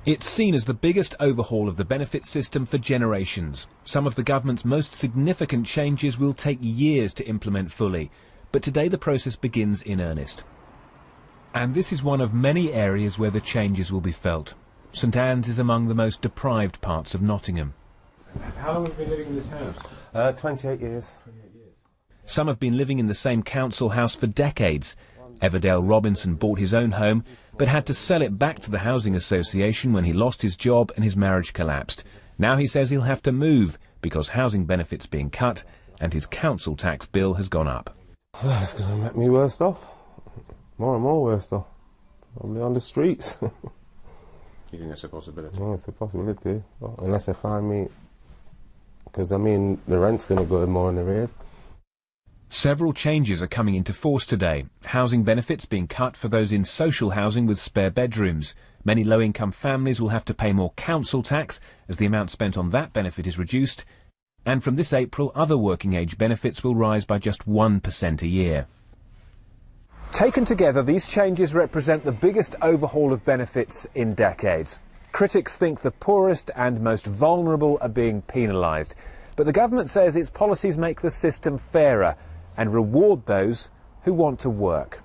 It's seen as the biggest overhaul of the benefit system for generations. Some of the government's most significant changes will take years to implement fully, but today the process begins in earnest. And this is one of many areas where the changes will be felt. St Anne's is among the most deprived parts of Nottingham. How long have you been living in this house? 28 years. Some have been living in the same council house for decades. Everdale Robinson bought his own home, but had to sell it back to the housing association when he lost his job and his marriage collapsed. Now he says he'll have to move because housing benefits being cut and his council tax bill has gone up. Well, it's going to make me worse off. More and more worse off. Probably on the streets. You think that's a possibility? No, it's a possibility. Well, unless they find me, because I mean the rent's going to go more in arrears. Several changes are coming into force today. Housing benefits being cut for those in social housing with spare bedrooms. Many low-income families will have to pay more council tax as the amount spent on that benefit is reduced. And from this April, other working age benefits will rise by just 1% a year. Taken together, these changes represent the biggest overhaul of benefits in decades. Critics think the poorest and most vulnerable are being penalised. But the government says its policies make the system fairer and reward those who want to work.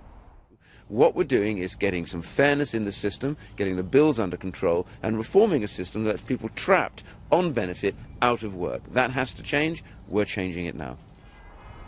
What we're doing is getting some fairness in the system, getting the bills under control, and reforming a system that lets people trapped on benefit out of work. That has to change. We're changing it now.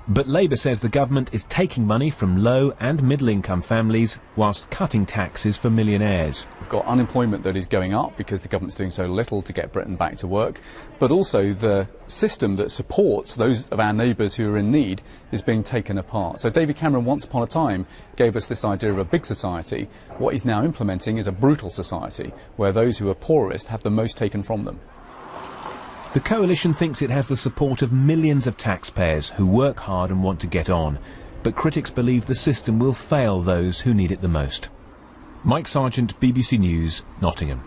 But Labour says the government is taking money from low and middle-income families whilst cutting taxes for millionaires. We've got unemployment that is going up because the government's doing so little to get Britain back to work, but also the system that supports those of our neighbours who are in need is being taken apart. So David Cameron once upon a time gave us this idea of a big society. What he's now implementing is a brutal society where those who are poorest have the most taken from them. The coalition thinks it has the support of millions of taxpayers who work hard and want to get on, but critics believe the system will fail those who need it the most. Mike Sargent, BBC News, Nottingham.